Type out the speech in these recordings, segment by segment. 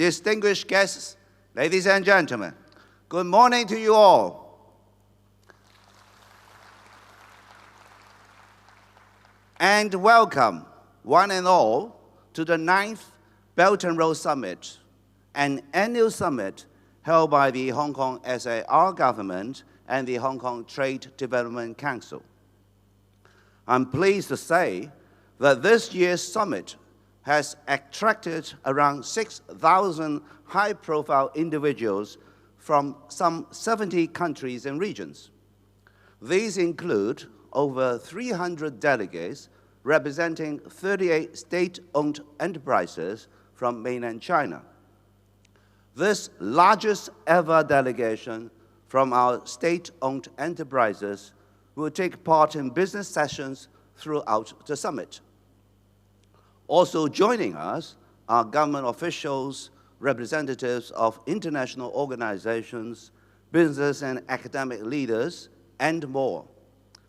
distinguished guests, ladies and gentlemen, good morning to you all. And welcome, one and all, to the 9th Belt and Road Summit, an annual summit held by the Hong Kong SAR government and the Hong Kong Trade Development Council. I'm pleased to say that this year's summit has attracted around 6,000 high-profile individuals from some 70 countries and regions. These include over 300 delegates representing 38 state-owned enterprises from mainland China. This largest ever delegation from our state-owned enterprises will take part in business sessions throughout the summit. Also joining us are government officials, representatives of international organizations, business and academic leaders, and more.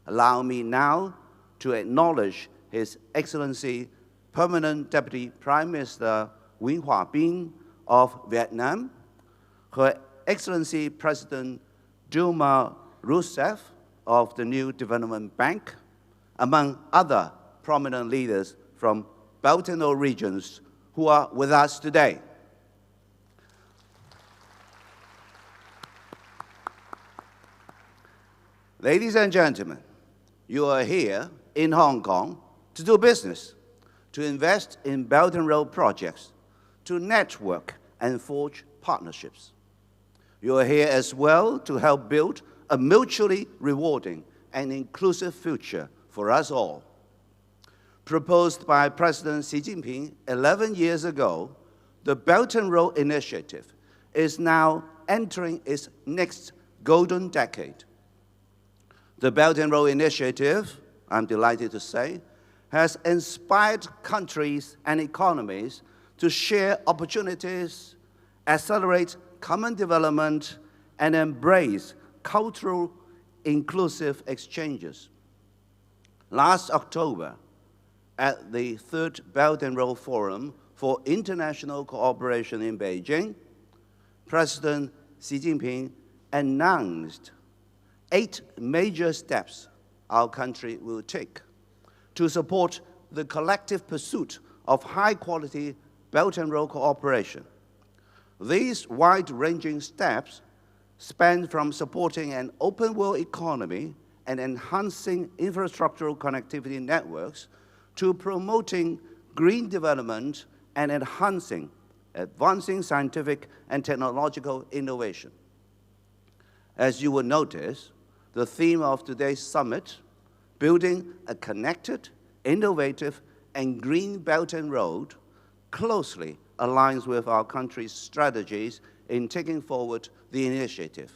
Allow me now to acknowledge His Excellency Permanent Deputy Prime Minister Nguyen Hoa Binh of Vietnam, Her Excellency President Dilma Rousseff of the New Development Bank, among other prominent leaders from Belt and Road regions who are with us today. Ladies and gentlemen, you are here in Hong Kong to do business, to invest in Belt and Road projects, to network and forge partnerships. You are here as well to help build a mutually rewarding and inclusive future for us all. Proposed by President Xi Jinping 11 years ago, the Belt and Road Initiative is now entering its next golden decade. The Belt and Road Initiative, I'm delighted to say, has inspired countries and economies to share opportunities, accelerate common development, and embrace cultural inclusive exchanges. Last October, at the 3rd Belt and Road Forum for International Cooperation in Beijing, President Xi Jinping announced 8 major steps our country will take to support the collective pursuit of high-quality Belt and Road cooperation. These wide-ranging steps span from supporting an open-world economy and enhancing infrastructural connectivity networks to promoting green development and advancing scientific and technological innovation. As you will notice, the theme of today's summit, building a connected, innovative, and green Belt and Road, closely aligns with our country's strategies in taking forward the initiative.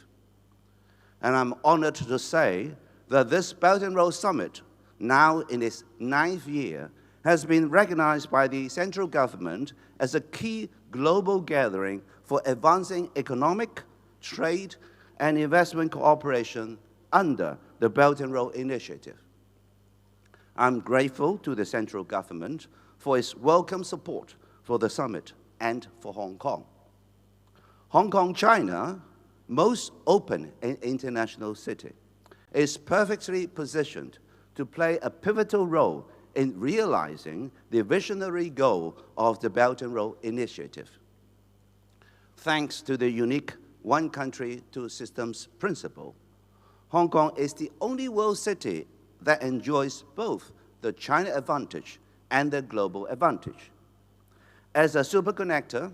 And I'm honored to say that this Belt and Road Summit, now in its 9th year, has been recognized by the central government as a key global gathering for advancing economic, trade, and investment cooperation under the Belt and Road Initiative. I'm grateful to the central government for its welcome support for the summit and for Hong Kong. Hong Kong, China, most open and international city, is perfectly positioned to play a pivotal role in realizing the visionary goal of the Belt and Road Initiative. Thanks to the unique one country, two systems principle, Hong Kong is the only world city that enjoys both the China advantage and the global advantage. As a superconnector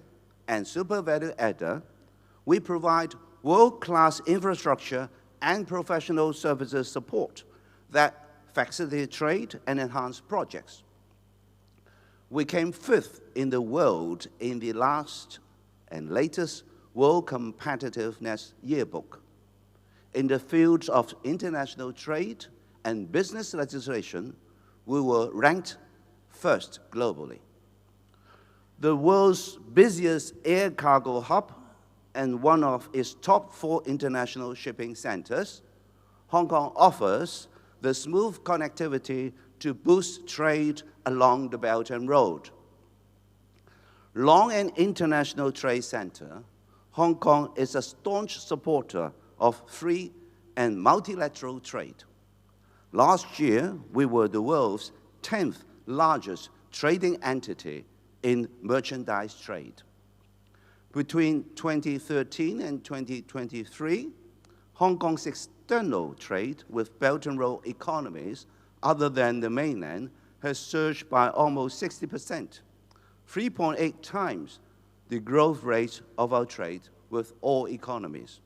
and super value adder, we provide world-class infrastructure and professional services support that facilitate trade and enhance projects. We came 5th in the world in the last and latest World Competitiveness Yearbook. In the fields of international trade and business legislation, we were ranked 1st globally. The world's busiest air cargo hub and one of its top 4 international shipping centers, Hong Kong offers the smooth connectivity to boost trade along the Belt and Road. Long an international trade center, Hong Kong is a staunch supporter of free and multilateral trade. Last year, we were the world's 10th largest trading entity in merchandise trade. Between 2013 and 2023, Hong Kong's external trade with Belt and Road economies other than the mainland has surged by almost 60%, 3.8 times the growth rate of our trade with all economies.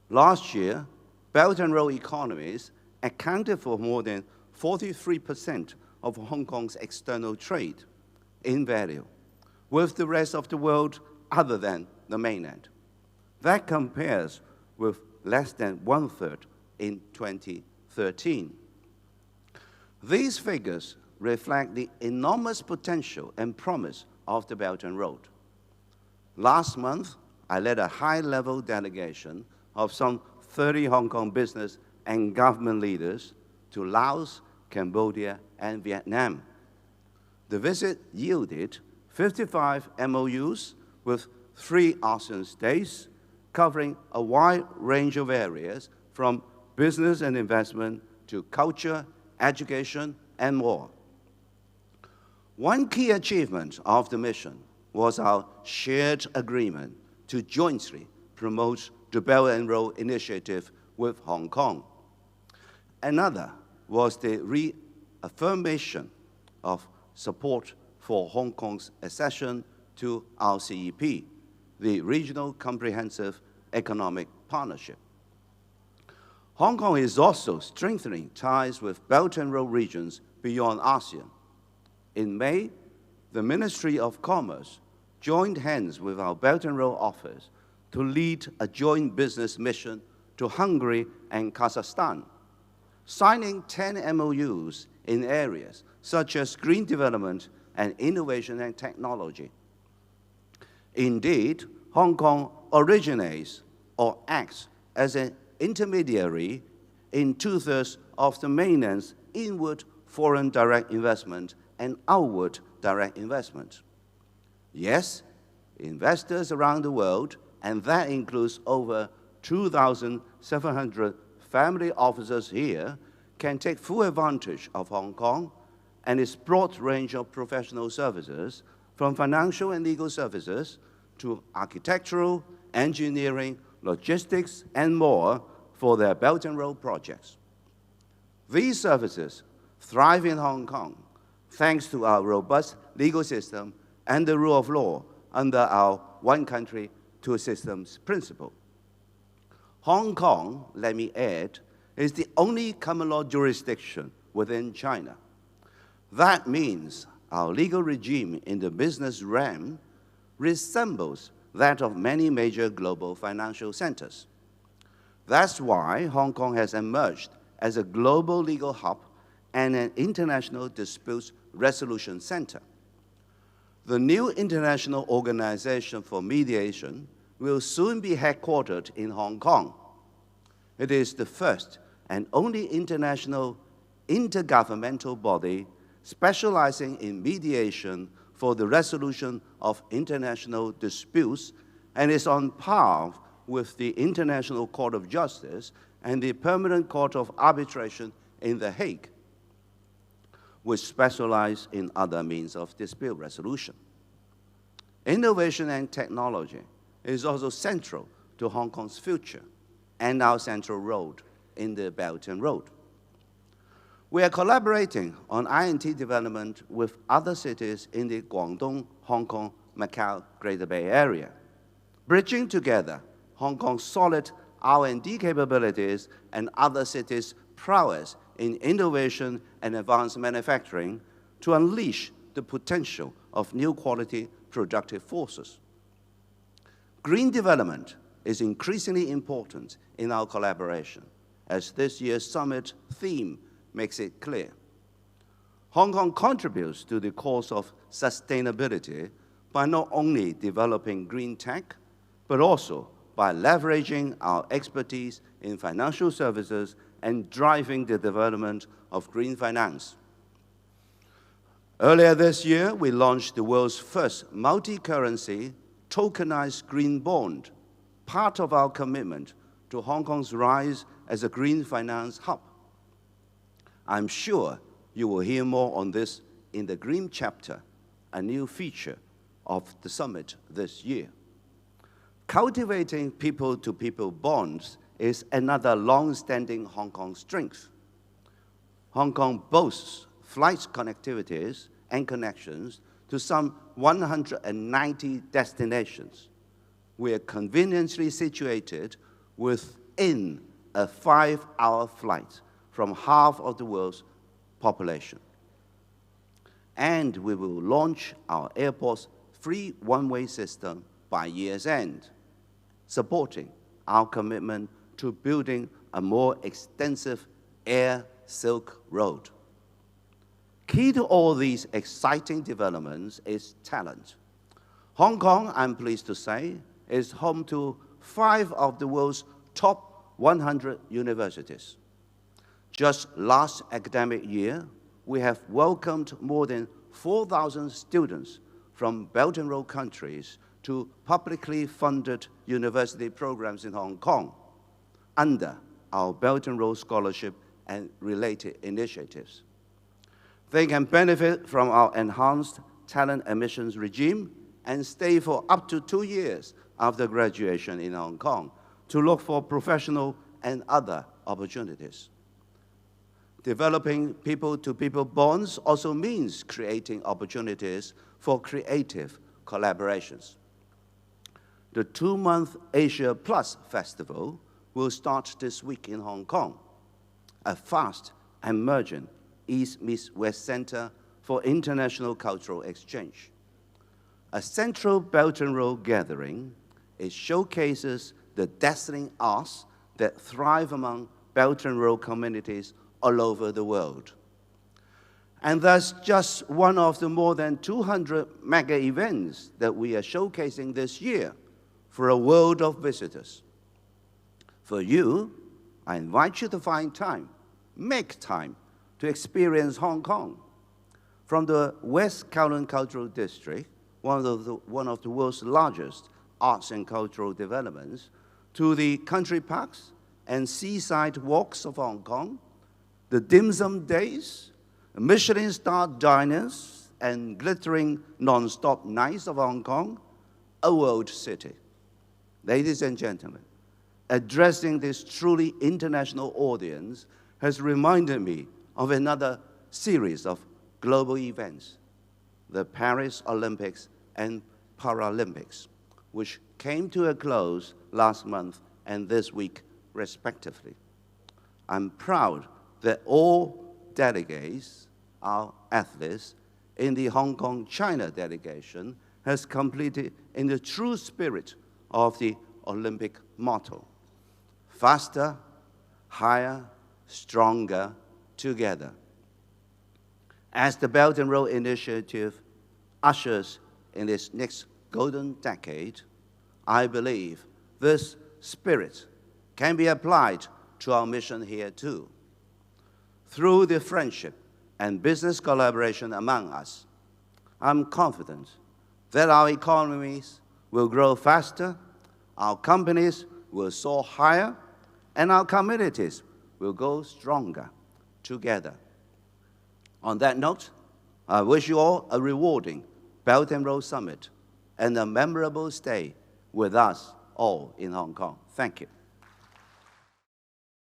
Last year, Belt and Road economies accounted for more than 43% of Hong Kong's external trade in value, with the rest of the world other than the mainland. That compares with less than 1/3 in 2013. These figures reflect the enormous potential and promise of the Belt and Road. Last month, I led a high-level delegation of some 30 Hong Kong business and government leaders to Laos, Cambodia, and Vietnam. The visit yielded 55 MOUs with 3 ASEAN states, covering a wide range of areas from business and investment to culture, education, and more. One key achievement of the mission was our shared agreement to jointly promote the Belt and Road Initiative with Hong Kong. Another was the reaffirmation of support for Hong Kong's accession to RCEP, the Regional Comprehensive Economic Partnership. Hong Kong is also strengthening ties with Belt and Road regions beyond ASEAN. In May, the Ministry of Commerce joined hands with our Belt and Road office to lead a joint business mission to Hungary and Kazakhstan, signing 10 MOUs in areas such as green development and innovation and technology. Indeed, Hong Kong originates or acts as an intermediary in 2/3 of the mainland's inward foreign direct investment and outward direct investment. Yes, investors around the world, and that includes over 2,700 family offices here, can take full advantage of Hong Kong and its broad range of professional services, from financial and legal services to architectural, engineering, logistics, and more for their Belt and Road projects. These services thrive in Hong Kong thanks to our robust legal system and the rule of law under our one country, two systems principle. Hong Kong, let me add, is the only common law jurisdiction within China. That means our legal regime in the business realm resembles that of many major global financial centers. That's why Hong Kong has emerged as a global legal hub and an international disputes resolution center. The new International Organization for Mediation will soon be headquartered in Hong Kong. It is the first and only international intergovernmental body specializing in mediation for the resolution of international disputes and is on par with the International Court of Justice and the Permanent Court of Arbitration in The Hague, which specialize in other means of dispute resolution. Innovation and technology is also central to Hong Kong's future and our central role in the Belt and Road. We are collaborating on I&T development with other cities in the Guangdong, Hong Kong, Macau, Greater Bay Area, bridging together Hong Kong's solid R&D capabilities and other cities' prowess in innovation and advanced manufacturing to unleash the potential of new quality productive forces. Green development is increasingly important in our collaboration, as this year's summit theme makes it clear. Hong Kong contributes to the cause of sustainability by not only developing green tech, but also by leveraging our expertise in financial services and driving the development of green finance. Earlier this year, we launched the world's first multi-currency tokenized green bond, part of our commitment to Hong Kong's rise as a green finance hub. I'm sure you will hear more on this in the Green Chapter, a new feature of the summit this year. Cultivating people-to-people bonds is another long-standing Hong Kong strength. Hong Kong boasts flight connectivities and connections to some 190 destinations. We are conveniently situated within a 5-hour flight from half of the world's population. And we will launch our airport's free one-way system by year's end, supporting our commitment to building a more extensive air Silk Road. Key to all these exciting developments is talent. Hong Kong, I'm pleased to say, is home to 5 of the world's top 100 universities. Just last academic year, we have welcomed more than 4,000 students from Belt and Road countries to publicly funded university programs in Hong Kong under our Belt and Road Scholarship and related initiatives. They can benefit from our enhanced talent admissions regime and stay for up to 2 years after graduation in Hong Kong to look for professional and other opportunities. Developing people-to-people bonds also means creating opportunities for creative collaborations. The 2-month Asia Plus Festival will start this week in Hong Kong, a fast emerging East meets West Center for international cultural exchange. A central Belt and Road gathering, it showcases the dazzling arts that thrive among Belt and Road communities all over the world. And that's just one of the more than 200 mega events that we are showcasing this year for a world of visitors. For you, I invite you to find time, make time to experience Hong Kong. From the West Kowloon Cultural District, one of the world's largest arts and cultural developments, to the country parks and seaside walks of Hong Kong, the dim sum days, Michelin-star diners, and glittering non-stop nights of Hong Kong, a world city. Ladies and gentlemen, addressing this truly international audience has reminded me of another series of global events, the Paris Olympics and Paralympics, which came to a close last month and this week, respectively. I'm proud that all delegates, our athletes, in the Hong Kong China delegation has completed in the true spirit of the Olympic motto: faster, higher, stronger, together. As the Belt and Road Initiative ushers in its next golden decade, I believe this spirit can be applied to our mission here too. Through the friendship and business collaboration among us, I'm confident that our economies will grow faster, our companies will soar higher, and our communities will go stronger together. On that note, I wish you all a rewarding Belt and Road Summit and a memorable stay with us all in Hong Kong. Thank you.